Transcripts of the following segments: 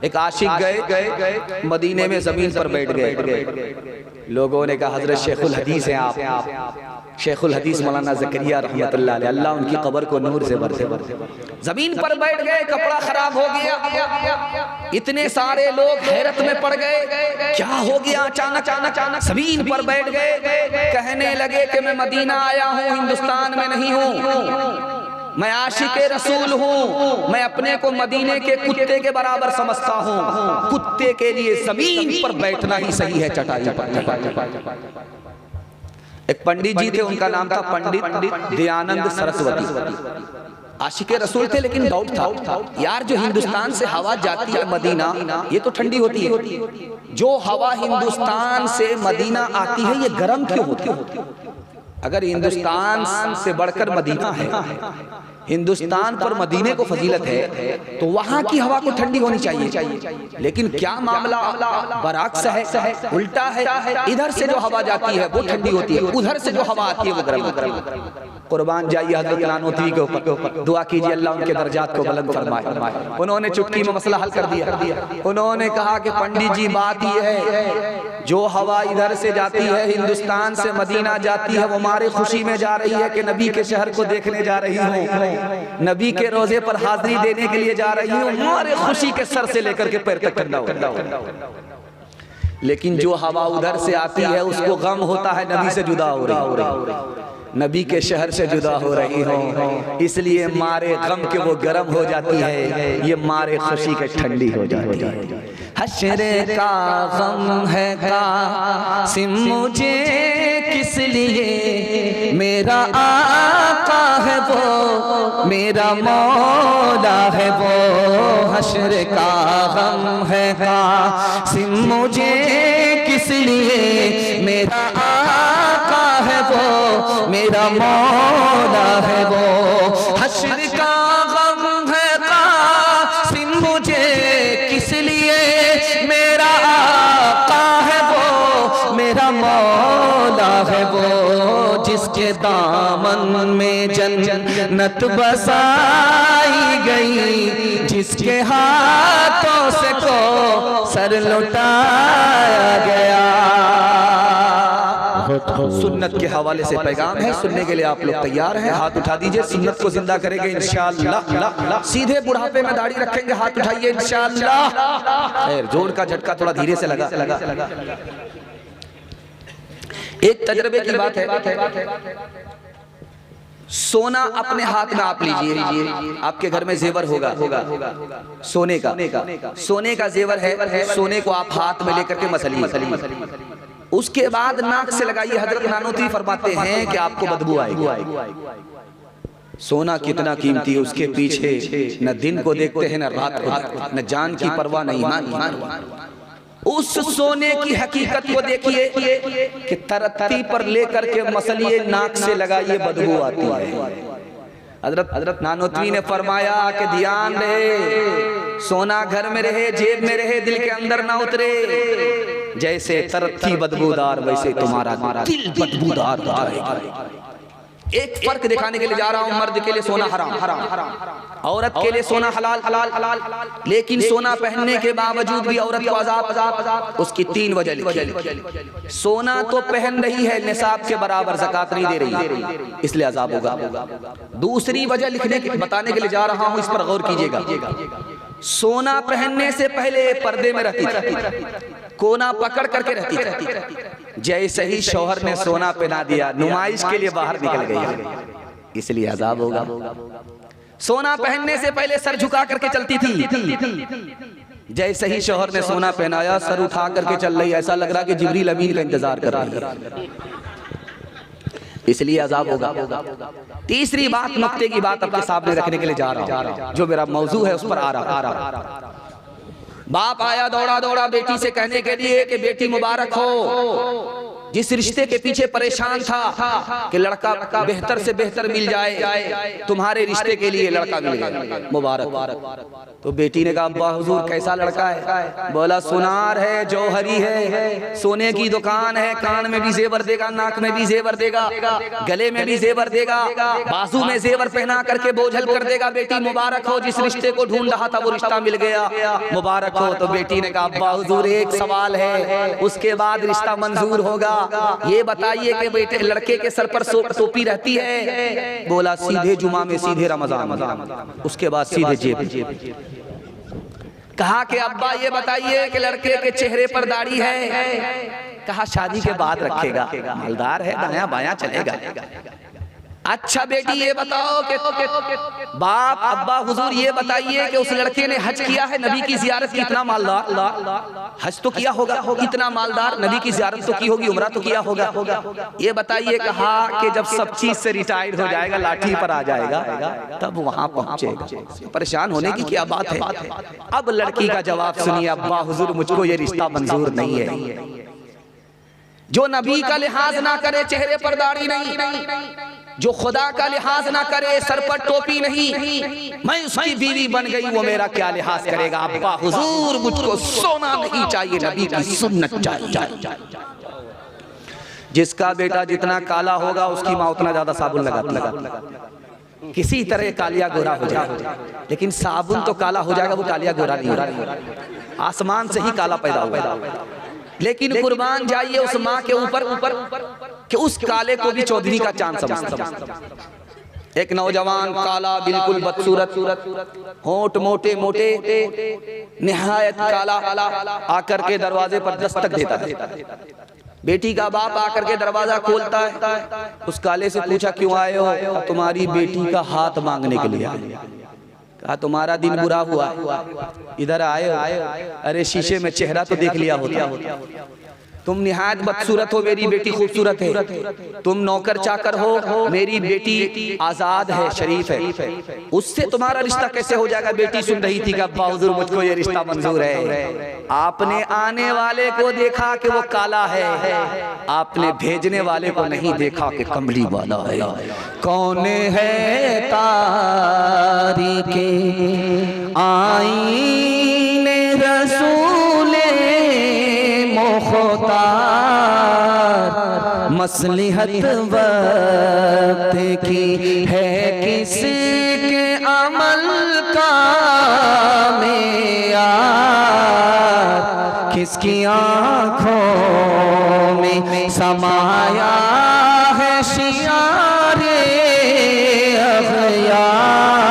एक आशिक गए मदीने में जमीन पर बैठ गए। लोगों ने कहा हजरत शेखुल हदीस हैं आप। शेखुल हदीस मौलाना ज़करिया रहमतुल्लाह अलैह, अल्लाह उनकी कब्र को नूर से भर दे। जमीन पर बैठ गए, कपड़ा खराब हो गया। इतने सारे लोग हैरत में पड़ गए, क्या हो गया अचानक जमीन पर बैठ गए। कहने लगे कि मैं मदीना आया हूँ, हिंदुस्तान में नहीं हूँ। मैं आशिक़े रसूल हूँ। मैं अपने को मदीने के कुत्ते के बराबर समझता हूँ। कुत्ते के लिए जमीन पर बैठना ही सही है, चटाई पर। एक पंडित जी थे, उनका नाम था पंडित दयानंद सरस्वती। आशिक़े रसूल थे, लेकिन डाउट था यार, जो हिंदुस्तान से हवा जाती है मदीना, ये तो ठंडी होती है। जो हवा हिंदुस्तान से मदीना आती है, ये गर्म क्यों होती है? अगर हिंदुस्तान से बढ़कर मदीना है, हिंदुस्तान पर मदीने को फजीलत है, तो वहां की हवा को ठंडी होनी चाहिए। लेकिन क्या मामला बरअक्स है, उल्टा है। इधर से जो हवा जाती है वो ठंडी होती है, उधर से जो हवा आती है वो गर्म। कुर्बान जाइए हज़रत नानोतवी के ऊपर, दुआ कीजिए अल्लाह उनके दर्जात को बुलंद फरमाए। उन्होंने चुटकी में मसला हल कर दिया। उन्होंने कहा कि पंडित जी बात यह है, जो हवा इधर से जाती है, हिंदुस्तान से मदीना जाती है, वो हमारे खुशी में जा रही है कि नबी के शहर को देखने जा रही हूँ, नबी के रोजे पर हाजिरी देने के लिए जा रही हूँ। हमारे खुशी के सर से लेकर के पैर तक ठंडा हो। लेकिन जो हवा उधर से आती है उसको गम होता है नबी से जुदा हो रही, नबी के शहर से जुदा हो रही हो, इसलिए मारे गम के वो गर्म हो जाती है, ये मारे खुशी के ठंडी हो जाती है। हश्र का गम है कासिम मुझे किस लिए, मेरा आका है वो, मेरा मौला है वो। हश्र का गम है कासिम मुझे किस लिए, मेरा आका है वो, मेरा मौला है वो। हश्र का गम है कासिम मुझे किस लिए, मेरा आका है वो, मेरा मौला है वो। जिसके दामन में जन्नत बसाई गई, जिसके हाथों से को सर लुटाया गया। सुन्नत के हवाले से पैगाम है, सुनने के लिए आप लोग तैयार हैं? हाथ उठा दीजिए, सुन्नत को जिंदा करेंगे इंशाअल्लाह। सीधे बुढ़ापे में दाढ़ी रखेंगे, हाथ उठाइए इंशाअल्लाह। खैर, जोर का झटका थोड़ा धीरे से लगा। एक तजर्बे की बात है, सोना अपने हाथ में आप लीजिए। आपके घर में जेवर होगा सोने का जेवर है, सोने को आप हाथ में लेकर के मसलिए। उसके बाद नाक से लगाइए। हजरत नानोतवी फरमाते हैं कि आपको बदबू आएगी। सोना कितना कीमती है, उसके पीछे न दिन को देखते हैं न रात को, न जान की परवाह न ईमान। उस सोने की हकीकत को देखिए कि तरत्ती पर लेकर के मसलिए, नाक से लगाइए, बदबू आती है। हजरत नानोतवी ने फरमाया कि ध्यान रहे, सोना घर में रहे, जेब में रहे, दिल के अंदर ना उतरे। जैसे तरत्ती बदबूदार, वैसे तुम्हारा दिल बदबूदार हो जाएगा। एक फर्क दिखाने के लिए जा रहा हूं, मर्द के लिए सोना हराम, औरत के लिए सोना हलाल। लेकिन सोना पहनने के बावजूद भी औरत को अज़ाब। उसकी 3 वजह लिखी। सोना तो पहन रही है, निसाब के बराबर ज़कात नहीं दे रही, इसलिए अज़ाब होगा। दूसरी वजह बताने के लिए जा रहा हूं, इस पर गौर कीजिएगा। सोना पहनने से पहले पर्दे में रहती थी, कोना पकड़ करके रहती थी। जैसे ही शौहर ने सोना पहना दिया, नुमाइश के लिए बाहर निकल गई, इसलिए अज़ाब होगा। सोना पहनने से पहले सर झुका करके चलती थी, जैसे ही शौहर ने सोना पहनाया, सर उठा करके चल रही, ऐसा लग रहा कि जिब्रील अमीन का इंतजार कर रही है, इसलिए अज़ाब होगा। तीसरी बात, नुक्ते की बात आपके सामने रखने के लिए जा रहा हूं, जो मेरा मौजू है उस पर आ रहा। बाप आया दौड़ा बेटी से कहने के लिए कि बेटी मुबारक हो, जिस रिश्ते के पीछे परेशान था कि लड़का बेहतर से बेहतर मिल जाए, तुम्हारे रिश्ते के लिए लड़का मिल गया, मुबारक। तो बेटी ने कहा अब्बा हुजूर कैसा लड़का है? बोला सुनार है, जौहरी है, सोने की दुकान है, कान में भी जेवर देगा, नाक में भी जेवर देगा, गले में भी जेवर देगा, बाजू में जेवर पहना करके बोझल कर देगा। बेटी मुबारक हो, जिस रिश्ते को ढूंढ रहा था वो रिश्ता मिल गया, मुबारक हो। तो बेटी ने कहा अब्बा हुजूर एक सवाल है, उसके बाद रिश्ता मंजूर होगा, ये बताइए कि बेटे लड़के के सर पर टोपी रहती है? बोला सीधे जुमा में, सीधे रमजान, उसके बाद सीधे जेब। कहा कि अब्बा ये बताइए कि लड़के के चेहरे पर दाढ़ी है? कहा शादी के बाद रखेगा, मालदार है, दायां बायां चलेगा। अच्छा बेटी ये बताओ कि बाप अब्बा हुजूर ये बताइए कि उस लड़के ने हज किया है, नबी की जियारत की? इतना मालदार, हज तो किया होगा, इतना मालदार, नबी की जियारत तो की होगी, उम्रा तो किया होगा। ये बताइए। कहा कि जब सब चीज से रिटायर्ड हो जाएगा, लाठी पर आ जाएगा, तब वहां पहुंचेगा। परेशान होने की क्या बात है? अब लड़की का जवाब सुनिए, अब्बा हुजूर मुझको ये रिश्ता मंजूर नहीं है। जो नबी का लिहाज ना करे, चेहरे पर दाढ़ी नहीं, जो खुदा का लिहाज ना करे, सर पर टोपी नहीं, मैं उसकी बीवी बन गई, वो मेरा क्या लिहाज करेगा? अब्बा हुजूर मुझको सोना नहीं चाहिए, नबी की सुन्नत चाहिए। जिसका बेटा जितना काला होगा उसकी माँ उतना ज्यादा साबुन लगाती, किसी तरह कालिया गोरा हो जाए, लेकिन साबुन तो काला हो जाएगा, वो कालिया गोरा नहीं होगा। आसमान से ही काला पैदा हुआ। लेकिन कुर्बान जाइए उस माँ के ऊपर कि उस काले को भी चौधरी का चांद समझता। एक नौजवान काला, बिल्कुल बदसूरत, होंठ मोटे मोटे, निहायत काला, आकर के दरवाजे पर दस्तक देता है। बेटी का बाप आकर के दरवाजा खोलता है, उस काले से पूछा क्यों आए हो? तुम्हारी बेटी का हाथ मांगने के लिए आए। कहा तुम्हारा दिन बुरा हुआ, इधर आए हो? अरे शीशे में चेहरा तो देख लिया होता, तुम निहायत बदसूरत हो, मेरी बेटी खूबसूरत है, तुम नौकर चाकर हो, मेरी बेटी आजाद है, शरीफ है, उससे तुम्हारा रिश्ता कैसे हो जाएगा? बेटी सुन रही थी कि अब्बा हुजूर मुझको ये रिश्ता मंजूर है। आपने आने वाले को देखा कि वो काला है, आपने भेजने वाले को नहीं देखा कि कमली वाला है। कौन है तारीके आईने रसूले मुख्तार, मसलिहत वक्त की है किसके अमल का मेयार, किसकी आँखों में समाया है शियारे अग़यार,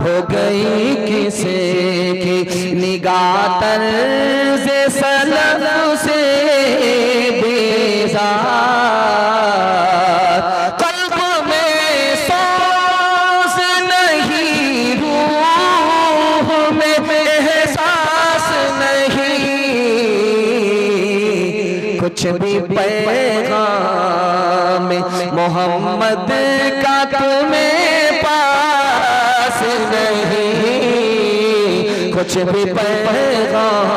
हो गई किसे की निगाह तर्ज़े सलफ़ से बेज़ार, क़ल्ब में सोज़ नहीं, रूह में एहसास नहीं, कुछ भी पैगाम मोहम्मद का तुम्हें पास नहीं, कुछ भी पैगाम।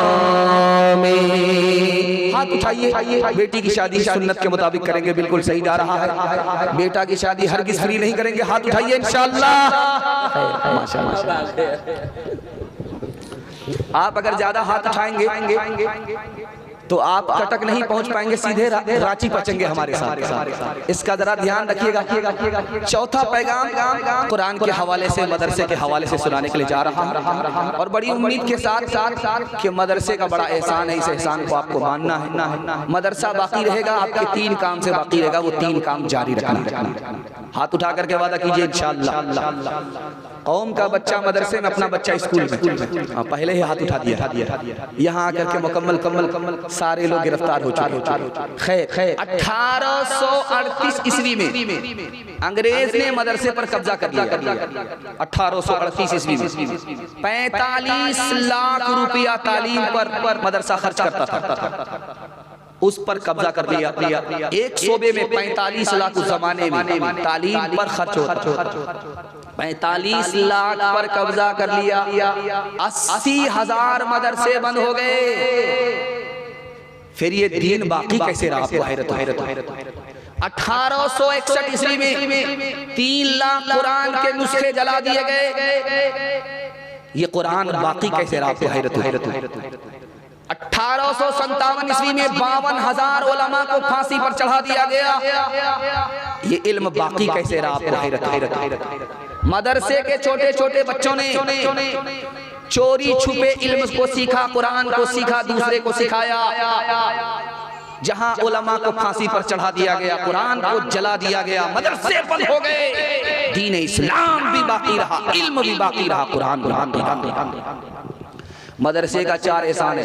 हाथ उठाइए, बेटी की शादी सुन्नत के मुताबिक करेंगे, बिल्कुल सही जा रहा है। बेटा की शादी हरगिज़ फ्री नहीं करेंगे, हाथ उठाइए इंशाअल्लाह। माशाअल्लाह। आप अगर ज्यादा हाथ उठाएंगे तो आप कटक नहीं पहुंच पाएंगे, सीधे रांची पहुंचेंगे हमारे साथ। इसका जरा ध्यान रखिएगा। चौथा पैगाम कुरान के हवाले से, मदरसे के हवाले से सुनाने के लिए जा रहा हूं, और बड़ी उम्मीद के साथ कि मदरसे का बड़ा एहसान है, इस एहसान को आपको मानना है। मदरसा बाकी रहेगा, आपके 3 काम से बाकी रहेगा, वो 3 काम जारी रखना। हाथ उठा करके वादा कीजिए इंशाअल्लाह। कौम का बच्चा मदरसे में, अपना बच्चा स्कूल में, पहले ही हाथ उठा दिया। यहाँ आकर के मुकम्मल सारे लोग गिरफ्तार हो चुके। खैर 1838 ईस्वी में अंग्रेज ने मदरसे पर कब्जा कर लिया। 1838 ईस्वी में 45 लाख रुपया तालीम पर मदरसा खर्च करता था, उस पर कब्जा कर लिया। एक सूबे में 45 लाख उस जमाने में तालीम पर खर्च होता, 45 लाख पर कब्जा कर लिया। 80,000 मदरसे बंद हो गए। फिर ये दीन बाकी कैसे रहा? आपको हैरत हैरत। 1861 ईस्वी में 3 लाख कुरान के नुस्खे जला दिए गए। ये कुरान बाकी कैसे रहा? आपको हैरत हैरत। 1857 ईस्वी में 52,000 उलमा को फांसी पर चढ़ा दिया गया। ये इल्म बाकी कैसे रहा? आपको हैरत हैरत। मदरसे के छोटे छोटे बच्चों ने चोरी छुपे इल्म को सीखा, कुरान को सीखा, दूसरे को सिखाया। जहां उलमा को फांसी पर चढ़ा दिया गया, कुरान को जला दिया गया, मदरसे बंद हो गए। दीन इस्लाम भी बाकी रहा, इल्म भी बाकी रहा, कुरान मदरसे का 4 एहसान है।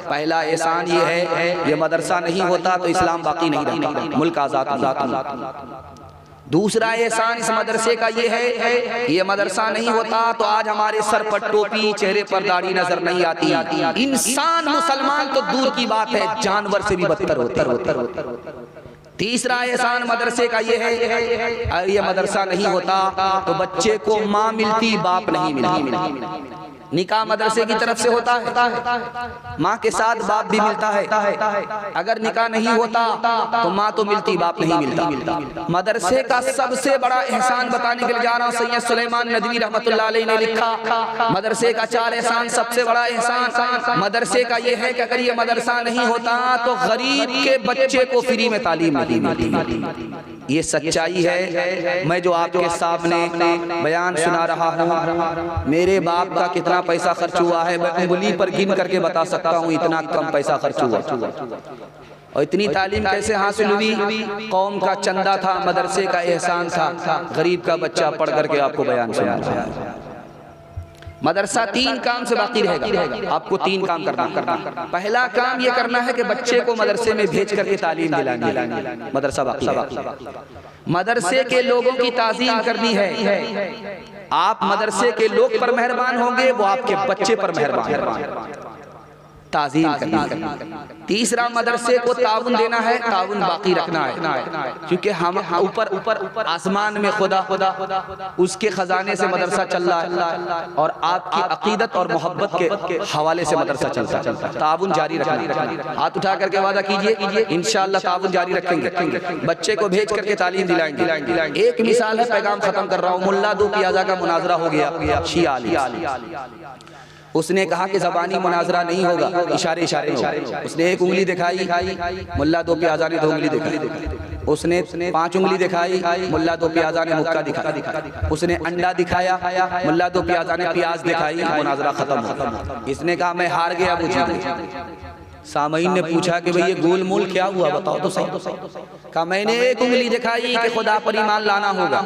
पहला एहसान ये है, ये मदरसा नहीं होता तो इस्लाम बाकी नहीं रहता, मुल्क आजाद। दूसरा एहसान इस मदरसे का ये है, ये मदरसा नहीं होता तो आज हमारे सर पर टोपी, चेहरे पर दाढ़ी नजर नहीं आती। इंसान मुसलमान तो दूर की बात है, जानवर से भी बदतर होता। तीसरा एहसान मदरसे का ये है, ये मदरसा नहीं होता तो बच्चे को माँ मिलती, बाप नहीं मिलती। निकाह मदरसे की तरफ से होता है, माँ के साथ बाप भी मिलता है। अगर निकाह नहीं होता तो माँ तो मिलती, बाप नहीं मिलता। मदरसे का सबसे बड़ा एहसान बताने के लिए जा रहा हूँ। सैयद सुलेमान नदवी रहमतुल्लाह अलैह ने लिखा, मदरसे का 4 एहसान, सबसे बड़ा एहसान मदरसे का ये है कि अगर ये मदरसा नहीं होता तो गरीब के बच्चे को फ्री में तालीम नहीं मिलती। ये सच्चाई है। मैं जो आपके सामने बयान सुना रहा हूँ, मेरे बाप का कितना पैसा खर्च हुआ है मैं उंगली पर गिन करके बता सकता हूँ। इतना कम पैसा खर्च हुआ और इतनी तालीम कैसे हासिल हुई? कौम का चंदा था, मदरसे का एहसान था, गरीब का बच्चा पढ़ करके आपको बयान सुना। मदरसा 3 काम से बाकी रहेगा। आपको 3 काम करना। पहला काम ये करना है कि बच्चे को मदरसे में भेज करके तालीम दिलानी। मदरसा बाकी। मदरसे के लोगों की ताज़ीम करनी है। आप मदरसे के लोग पर मेहरबान होंगे, वो आपके बच्चे पर मेहरबान। ताज़ीम करनी। तीसरा मदरसे को ताउन देना है, ताउन बाकी रखना है, क्योंकि हम ऊपर आसमान में खुदा उसके खजाने से मदरसा चल रहा है और आपकी अकीदत और मोहब्बत के हवाले से मदरसा चलता है। ताउन जारी रखना। हाथ उठा करके वादा कीजिए, इंशाअल्लाह ताउन जारी रखेंगे, बच्चे को भेज करके तालीम दिलाएंगे। एक मिसाल है, पैगाम खत्म कर रहा हूँ। मुल्ला दो पियाजा का मुनाजरा हो गया शिया अली। उसने कहा कि ज़बानी मुनाजरा नहीं होगा, इशारे होगा। उसने एक उंगली दिखाई, मुल्ला दो पियाजा ने 2 उंगली दिखाई। उसने 5 उंगली दिखाई, मुल्ला दो पियाजा ने मुक्का दिखाया। उसने अंडा दिखाया, मुल्ला दो पियाजा ने प्याज दिखाई। मुनाजरा खत्म। इसने कहा मैं हार गया, मुझे। सामईन ने पूछा कि भाई ये गोल मोल क्या हुआ, बताओ तो सही। कहा मैंने एक उंगली दिखाई कि खुदा पर ईमान लाना होगा,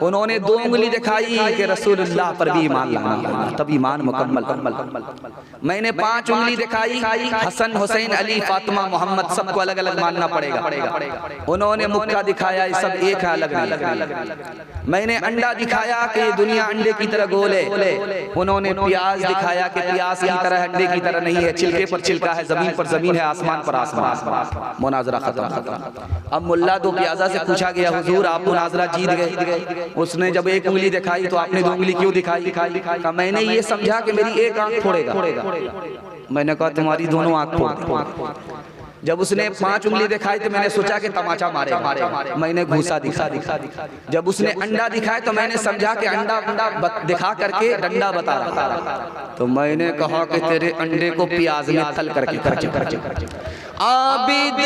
उन्होंने 2 उंगली दिखाई कि रसूलुल्लाह पर भी ईमान लाना होगा, तब ईमान मुकम्मल। मैंने 5 उंगली दिखाई, हसन हुसैन अली फातिमा मोहम्मद सबको अलग अलग मानना पड़ेगा। उन्होंने मुक्का दिखाया, ये सब एक है, अलग नहीं। मैंने अंडा दिखाया कि ये दुनिया अंडे की तरह गोल है। उन्होंने प्याज दिखाया कि प्याज की तरह अंडे की तरह नहीं है, छिलके पर छिलका है, जमीन पर जमीन है, आसमान पर आसमान। मुनाजरा खत्म। अब मुल्ला दो प्याजा से पूछा गया, हुजूर आप मुनाजरा जीत गए। उसने जब एक उंगली दिखाई तो आपने 2 उंगली क्यों दिखाई? कहा मैंने ये समझा कि मेरी एक आंख फोड़ेगा। मैंने कहा तुम्हारी दोनों आंख फोड़। जब उसने 5 उंगली दिखाई तो मैंने सोचा कि तमाचा मारेगा, मैंने घूसा दिखा। जब उसने अंडा दिखाया तो मैंने समझा कि अंडा दिखा करके डंडा बता रहा, तो मैंने कहा कि तेरे अंडे को प्याज में तल करके। आबिद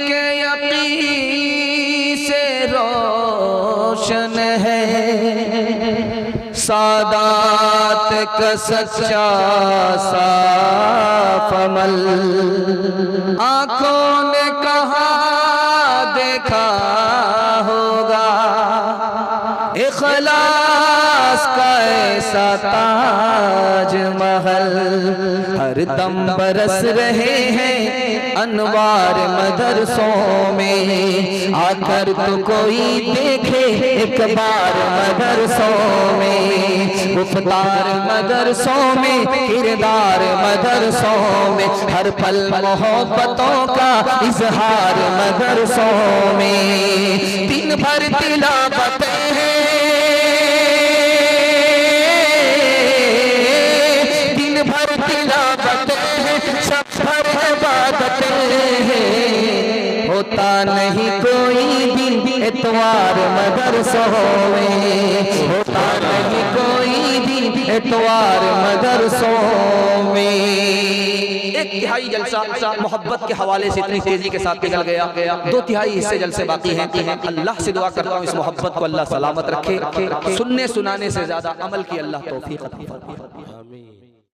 के यकीन से रोशन है सादात का सच्चा साफ अमल। आँखों ने कहा देखा होगा इखलास का ऐसा ताज महल। हर दम बरस रहे हैं अनवार मदरसों में, आकर तो कोई देखे एक बार मदरसों में। गुफ्तार मदरसों में, किरदार मदरसों में, हर पल मोहब्बतों का इजहार मदरसों में। दिन भर तिलावत है, दिन भर तिलावत है, सब भर इबादत होता नहीं कोई दिन इतवार मगर सोवे, होता नहीं कोई दिन इतवार मगर सोवे। एक तिहाई जलसा मोहब्बत के हवाले से इतनी तेजी के साथ निकल गया, 2 तिहाई हिस्से जलसे बाकी हैं। अल्लाह से दुआ करता हूँ इस मोहब्बत को अल्लाह सलामत रखे, सुनने सुनाने से ज्यादा अमल की अल्लाह तौफीक अता फरमाए। आमीन।